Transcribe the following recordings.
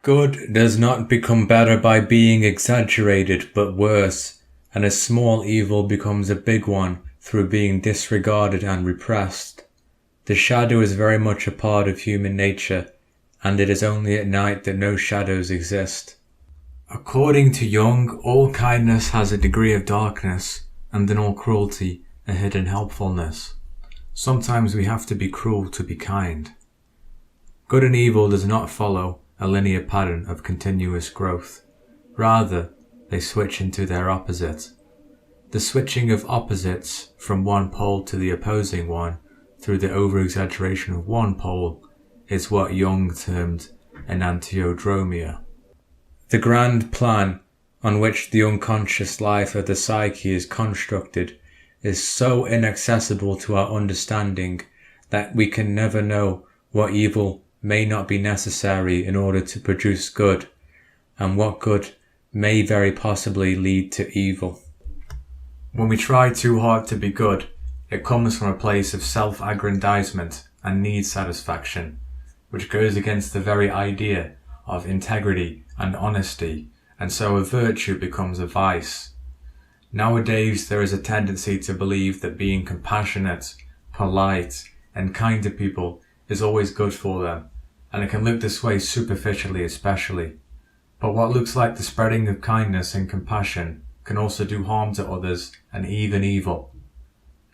Good does not become better by being exaggerated, but worse, and a small evil becomes a big one through being disregarded and repressed. The shadow is very much a part of human nature, and it is only at night that no shadows exist. According to Jung, all kindness has a degree of darkness, and in all cruelty a hidden helpfulness. Sometimes we have to be cruel to be kind. Good and evil does not follow a linear pattern of continuous growth. Rather, they switch into their opposite. The switching of opposites from one pole to the opposing one through the over-exaggeration of one pole is what Jung termed enantiodromia. The grand plan on which the unconscious life of the psyche is constructed is so inaccessible to our understanding that we can never know what evil may not be necessary in order to produce good, and what good may very possibly lead to evil. When we try too hard to be good, it comes from a place of self-aggrandizement and need satisfaction, which goes against the very idea of integrity and honesty, and so a virtue becomes a vice. Nowadays there is a tendency to believe that being compassionate, polite, and kind to people is always good for them, and it can look this way superficially especially. But what looks like the spreading of kindness and compassion can also do harm to others and even evil.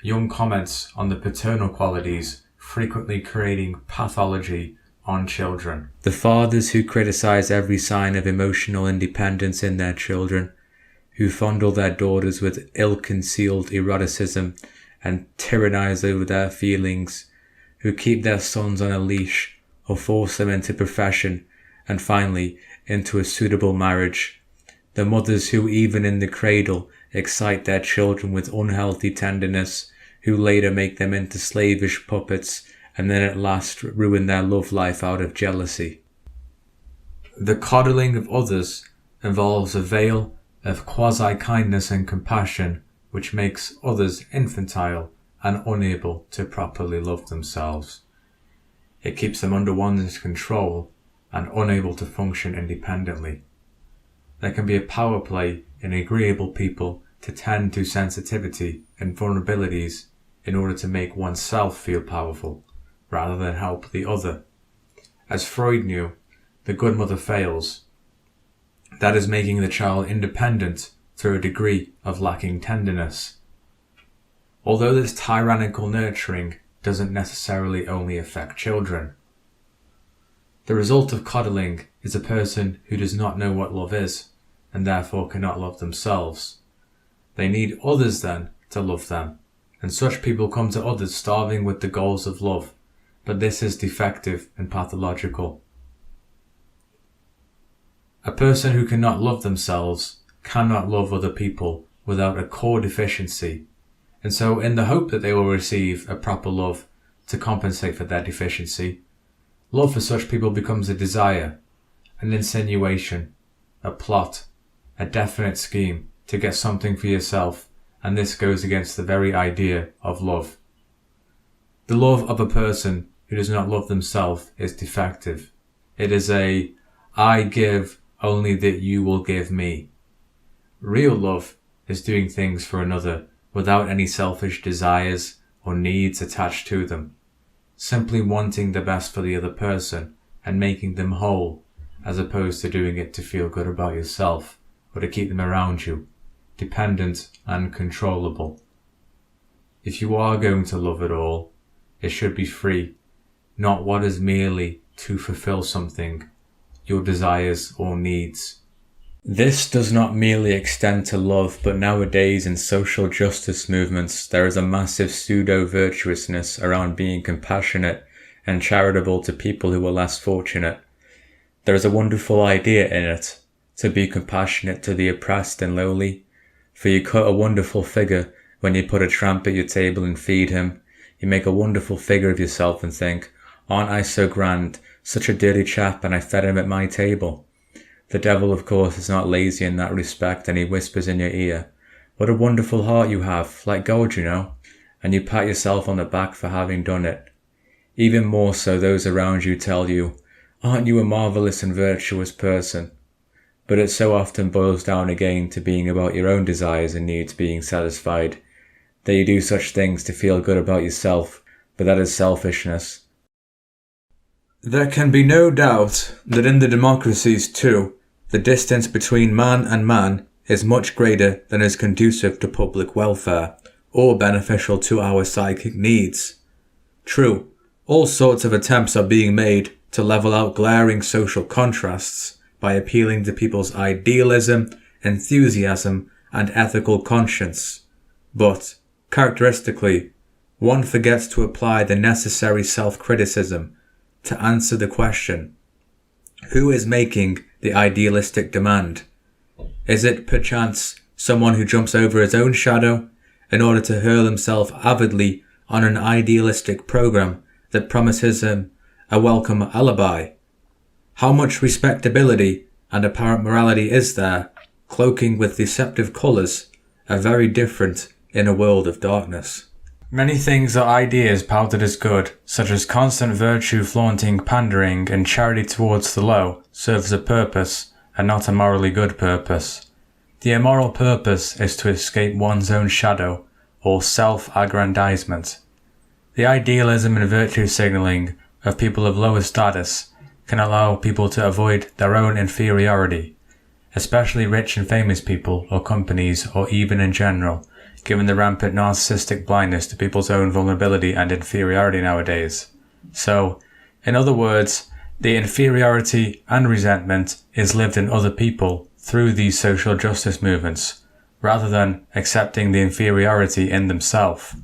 Jung comments on the paternal qualities frequently creating pathology on children. The fathers who criticize every sign of emotional independence in their children, who fondle their daughters with ill-concealed eroticism and tyrannize over their feelings, who keep their sons on a leash or force them into profession and finally into a suitable marriage. The mothers who even in the cradle excite their children with unhealthy tenderness, who later make them into slavish puppets and then at last ruin their love life out of jealousy. The coddling of others involves a veil of quasi-kindness and compassion which makes others infantile and unable to properly love themselves. It keeps them under one's control and unable to function independently. There can be a power play in agreeable people to tend to sensitivity and vulnerabilities in order to make oneself feel powerful, rather than help the other. As Freud knew, the good mother fails. That is making the child independent through a degree of lacking tenderness. Although this tyrannical nurturing doesn't necessarily only affect children. The result of coddling is a person who does not know what love is, and therefore cannot love themselves. They need others then to love them, and such people come to others starving with the goals of love, but this is defective and pathological. A person who cannot love themselves cannot love other people without a core deficiency, and so in the hope that they will receive a proper love to compensate for their deficiency, love for such people becomes a desire, an insinuation, a plot, a definite scheme to get something for yourself, and this goes against the very idea of love. The love of a person who does not love themselves is defective. It is a I give only that you will give me. Real love is doing things for another without any selfish desires or needs attached to them, simply wanting the best for the other person and making them whole, as opposed to doing it to feel good about yourself or to keep them around you, dependent and controllable. If you are going to love at all, it should be free, not what is merely to fulfill something, your desires or needs. This does not merely extend to love, but nowadays in social justice movements there is a massive pseudo-virtuousness around being compassionate and charitable to people who are less fortunate. There is a wonderful idea in it, to be compassionate to the oppressed and lowly, for you cut a wonderful figure when you put a tramp at your table and feed him. You make a wonderful figure of yourself and think, aren't I so grand, such a dirty chap, and I fed him at my table. The devil, of course, is not lazy in that respect, and he whispers in your ear, what a wonderful heart you have, like gold, you know, and you pat yourself on the back for having done it. Even more so, those around you tell you, "Aren't you a marvelous and virtuous person?" But it so often boils down again to being about your own desires and needs being satisfied, that you do such things to feel good about yourself, but that is selfishness. There can be no doubt that in the democracies too, the distance between man and man is much greater than is conducive to public welfare, or beneficial to our psychic needs. True, all sorts of attempts are being made to level out glaring social contrasts by appealing to people's idealism, enthusiasm, and ethical conscience. But, characteristically, one forgets to apply the necessary self-criticism to answer the question, who is making the idealistic demand? Is it, perchance, someone who jumps over his own shadow in order to hurl himself avidly on an idealistic program that promises him a welcome alibi? How much respectability and apparent morality is there, cloaking with deceptive colours, are very different in a world of darkness. Many things are ideas pouted as good, such as constant virtue flaunting, pandering, and charity towards the low serves a purpose, and not a morally good purpose. The immoral purpose is to escape one's own shadow, or self-aggrandizement. The idealism and virtue signalling of people of lower status can allow people to avoid their own inferiority, especially rich and famous people or companies, or even in general, given the rampant narcissistic blindness to people's own vulnerability and inferiority nowadays. So, in other words, the inferiority and resentment is lived in other people through these social justice movements, rather than accepting the inferiority in themselves.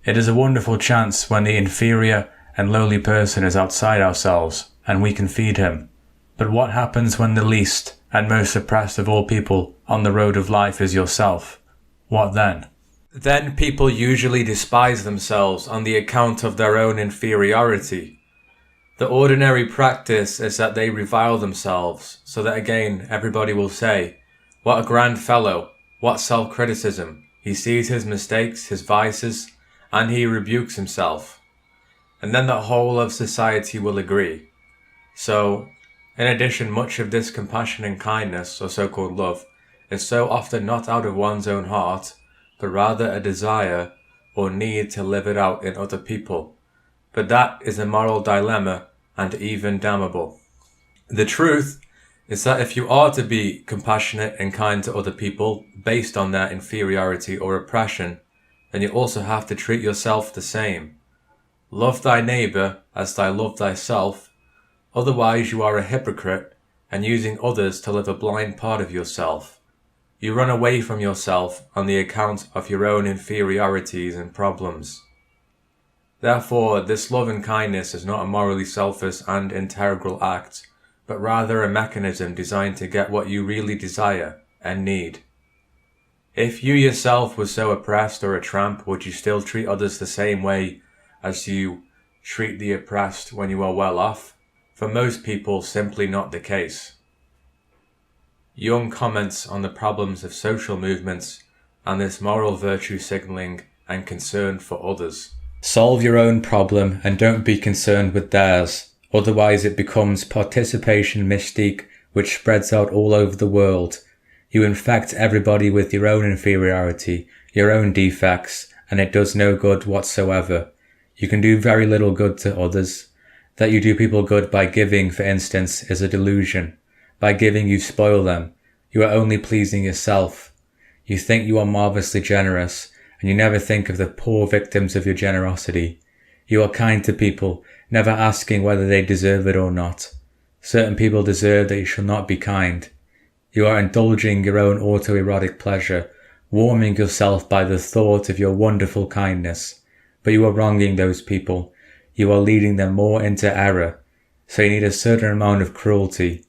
It is a wonderful chance when the inferior and lowly person is outside ourselves, and we can feed him. But what happens when the least and most oppressed of all people on the road of life is yourself? What then? Then people usually despise themselves on the account of their own inferiority. The ordinary practice is that they revile themselves, so that again everybody will say, "What a grand fellow, what self-criticism. He sees his mistakes, his vices, and he rebukes himself." And then the whole of society will agree. So, in addition, much of this compassion and kindness, or so-called love, is so often not out of one's own heart, but rather a desire or need to live it out in other people. But that is a moral dilemma and even damnable. The truth is that if you are to be compassionate and kind to other people based on their inferiority or oppression, then you also have to treat yourself the same. Love thy neighbour as thou love thyself, otherwise you are a hypocrite and using others to live a blind part of yourself. You run away from yourself on the account of your own inferiorities and problems. Therefore, this love and kindness is not a morally selfish and integral act, but rather a mechanism designed to get what you really desire and need. If you yourself were so oppressed or a tramp, would you still treat others the same way as you treat the oppressed when you are well off? For most people, simply not the case. Jung comments on the problems of social movements and this moral virtue signalling and concern for others. Solve your own problem and don't be concerned with theirs, otherwise it becomes participation mystique which spreads out all over the world. You infect everybody with your own inferiority, your own defects, and it does no good whatsoever. You can do very little good to others. That you do people good by giving, for instance, is a delusion. By giving you spoil them. You are only pleasing yourself. You think you are marvelously generous, and you never think of the poor victims of your generosity. You are kind to people, never asking whether they deserve it or not. Certain people deserve that you shall not be kind. You are indulging your own autoerotic pleasure, warming yourself by the thought of your wonderful kindness. But you are wronging those people. You are leading them more into error. So you need a certain amount of cruelty.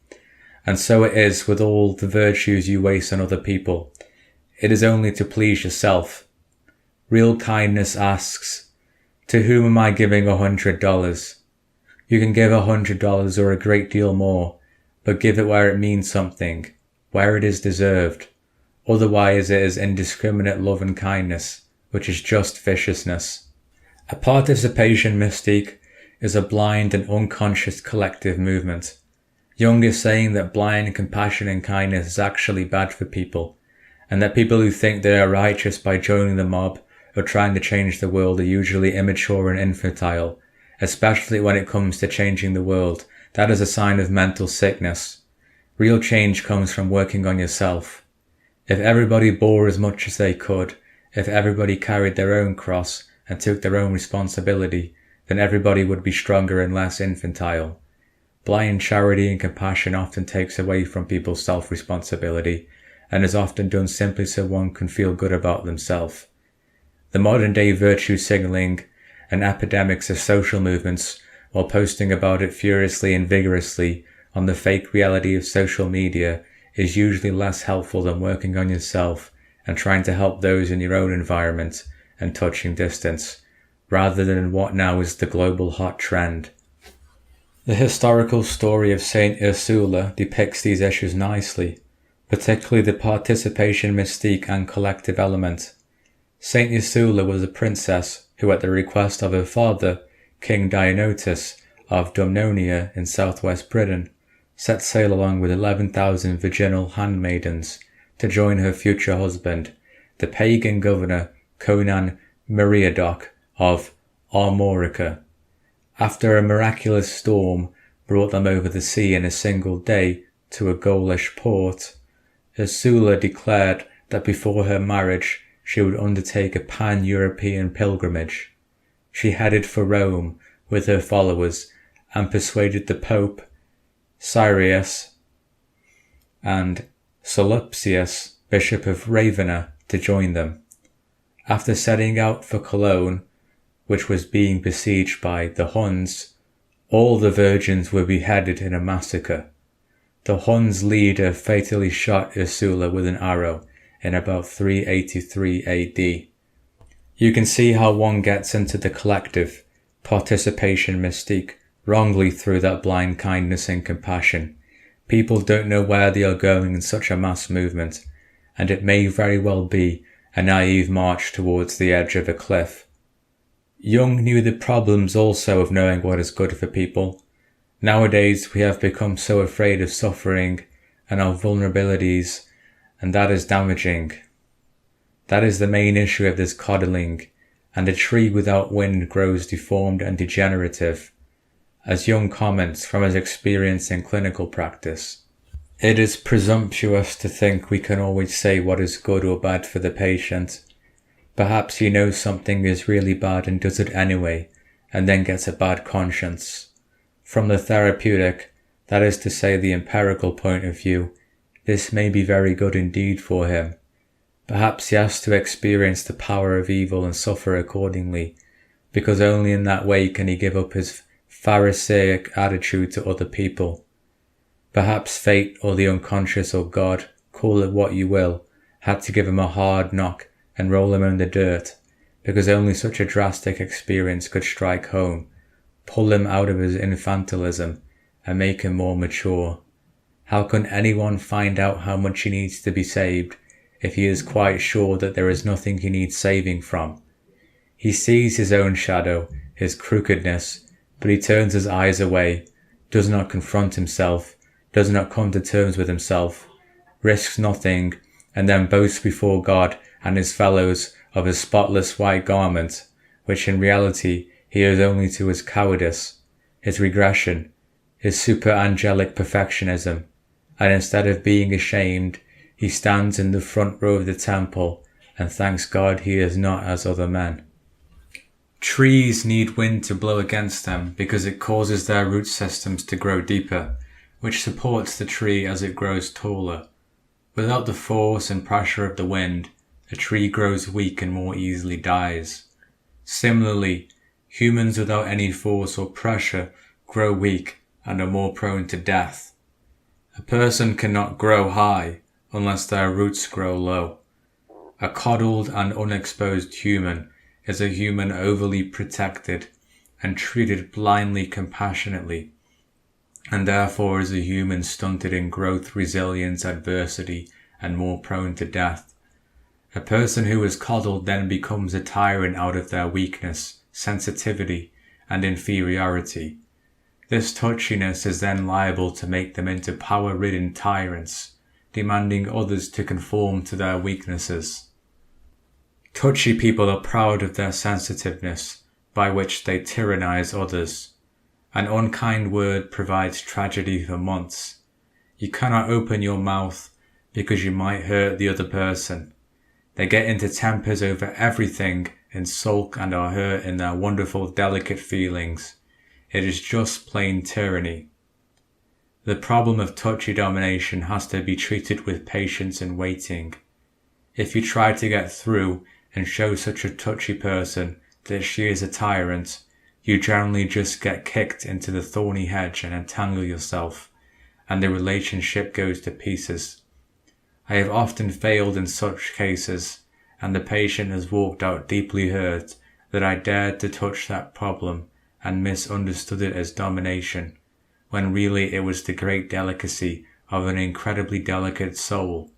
And so it is with all the virtues you waste on other people. It is only to please yourself. Real kindness asks, to whom am I giving $100? You can give $100 or a great deal more, but give it where it means something, where it is deserved. Otherwise it is indiscriminate love and kindness, which is just viciousness. A participation mystique is a blind and unconscious collective movement. Jung is saying that blind compassion and kindness is actually bad for people, and that people who think they are righteous by joining the mob or trying to change the world are usually immature and infantile, especially when it comes to changing the world. That is a sign of mental sickness. Real change comes from working on yourself. If everybody bore as much as they could, if everybody carried their own cross and took their own responsibility, then everybody would be stronger and less infantile. Blind charity and compassion often takes away from people's self-responsibility and is often done simply so one can feel good about themselves. The modern day virtue signaling and epidemics of social movements, while posting about it furiously and vigorously on the fake reality of social media, is usually less helpful than working on yourself and trying to help those in your own environment and touching distance, rather than what now is the global hot trend. The historical story of Saint Ursula depicts these issues nicely, particularly the participation mystique and collective element. Saint Ursula was a princess who, at the request of her father, King Dionysius of Dumnonia in southwest Britain, set sail along with 11,000 virginal handmaidens to join her future husband, the pagan governor Conan Meriadoc of Armorica. After a miraculous storm brought them over the sea in a single day to a Gaulish port, Ursula declared that before her marriage she would undertake a pan-European pilgrimage. She headed for Rome with her followers and persuaded the Pope, Cyrus, and Solupsius, Bishop of Ravenna, to join them. After setting out for Cologne, which was being besieged by the Huns, all the virgins were beheaded in a massacre. The Huns' leader fatally shot Ursula with an arrow in about 383 AD. You can see how one gets into the collective participation mystique wrongly through that blind kindness and compassion. People don't know where they are going in such a mass movement, and it may very well be a naive march towards the edge of a cliff. Jung knew the problems also of knowing what is good for people. Nowadays we have become so afraid of suffering and our vulnerabilities, and that is damaging. That is the main issue of this coddling, and a tree without wind grows deformed and degenerative, as Jung comments from his experience in clinical practice. It is presumptuous to think we can always say what is good or bad for the patient. Perhaps he knows something is really bad and does it anyway, and then gets a bad conscience. From the therapeutic, that is to say the empirical point of view, this may be very good indeed for him. Perhaps he has to experience the power of evil and suffer accordingly, because only in that way can he give up his Pharisaic attitude to other people. Perhaps fate or the unconscious or God, call it what you will, had to give him a hard knock and roll him in the dirt, because only such a drastic experience could strike home, pull him out of his infantilism, and make him more mature. How can anyone find out how much he needs to be saved if he is quite sure that there is nothing he needs saving from? He sees his own shadow, his crookedness, but he turns his eyes away, does not confront himself, does not come to terms with himself, risks nothing, and then boasts before God and his fellows of his spotless white garment, which in reality he owes only to his cowardice, his regression, his super-angelic perfectionism, and instead of being ashamed, he stands in the front row of the temple and thanks God he is not as other men. Trees need wind to blow against them because it causes their root systems to grow deeper, which supports the tree as it grows taller. Without the force and pressure of the wind, a tree grows weak and more easily dies. Similarly, humans without any force or pressure grow weak and are more prone to death. A person cannot grow high unless their roots grow low. A coddled and unexposed human is a human overly protected and treated blindly compassionately, and therefore is a human stunted in growth, resilience, adversity, and more prone to death. A person who is coddled then becomes a tyrant out of their weakness, sensitivity, and inferiority. This touchiness is then liable to make them into power-ridden tyrants, demanding others to conform to their weaknesses. Touchy people are proud of their sensitiveness, by which they tyrannize others. An unkind word provides tragedy for months. You cannot open your mouth because you might hurt the other person. They get into tempers over everything and sulk and are hurt in their wonderful, delicate feelings. It is just plain tyranny. The problem of touchy domination has to be treated with patience and waiting. If you try to get through and show such a touchy person that she is a tyrant, you generally just get kicked into the thorny hedge and entangle yourself, and the relationship goes to pieces. I have often failed in such cases, and the patient has walked out deeply hurt that I dared to touch that problem and misunderstood it as domination, when really it was the great delicacy of an incredibly delicate soul.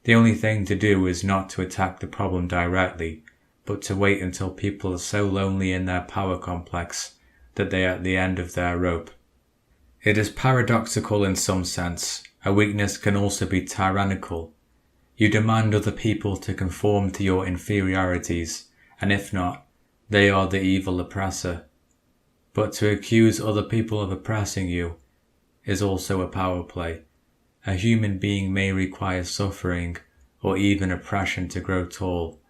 The only thing to do is not to attack the problem directly, but to wait until people are so lonely in their power complex that they are at the end of their rope. It is paradoxical in some sense. A weakness can also be tyrannical. You demand other people to conform to your inferiorities, and if not, they are the evil oppressor. But to accuse other people of oppressing you is also a power play. A human being may require suffering or even oppression to grow tall,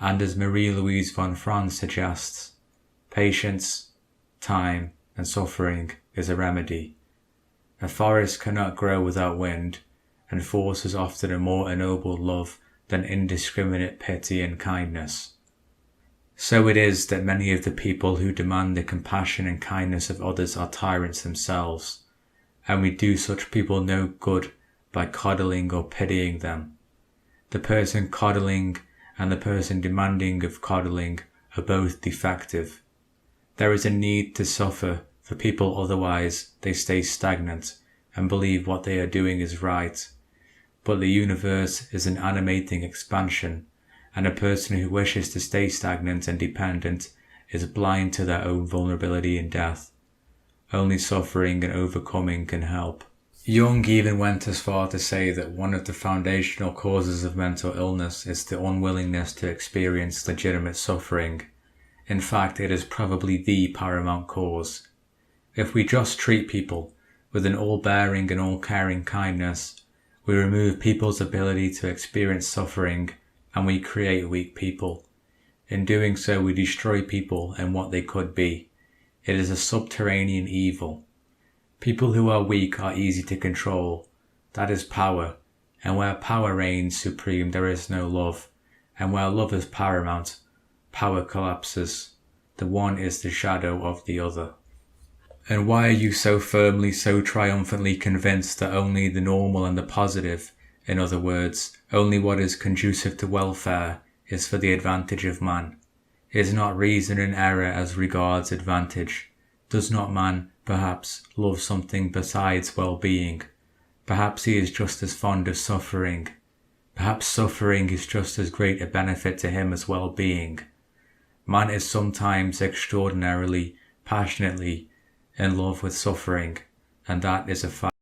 and as Marie-Louise von Franz suggests, patience, time, and suffering is a remedy. A forest cannot grow without wind, and force is often a more ennobled love than indiscriminate pity and kindness. So it is that many of the people who demand the compassion and kindness of others are tyrants themselves, and we do such people no good by coddling or pitying them. The person coddling and the person demanding of coddling are both defective. There is a need to suffer for people, otherwise they stay stagnant and believe what they are doing is right. But the universe is an animating expansion, and a person who wishes to stay stagnant and dependent is blind to their own vulnerability and death. Only suffering and overcoming can help. Jung even went as far to say that one of the foundational causes of mental illness is the unwillingness to experience legitimate suffering. In fact, it is probably the paramount cause. If we just treat people with an all-bearing and all-caring kindness, we remove people's ability to experience suffering, and we create weak people. In doing so, we destroy people and what they could be. It is a subterranean evil. People who are weak are easy to control. That is power, and where power reigns supreme there is no love, and where love is paramount, power collapses. The one is the shadow of the other. And why are you so firmly, so triumphantly convinced that only the normal and the positive, in other words, only what is conducive to welfare, is for the advantage of man? Is not reason in error as regards advantage? Does not man, perhaps, love something besides well-being? Perhaps he is just as fond of suffering. Perhaps suffering is just as great a benefit to him as well-being. Man is sometimes extraordinarily, passionately in love with suffering, and that is a fact.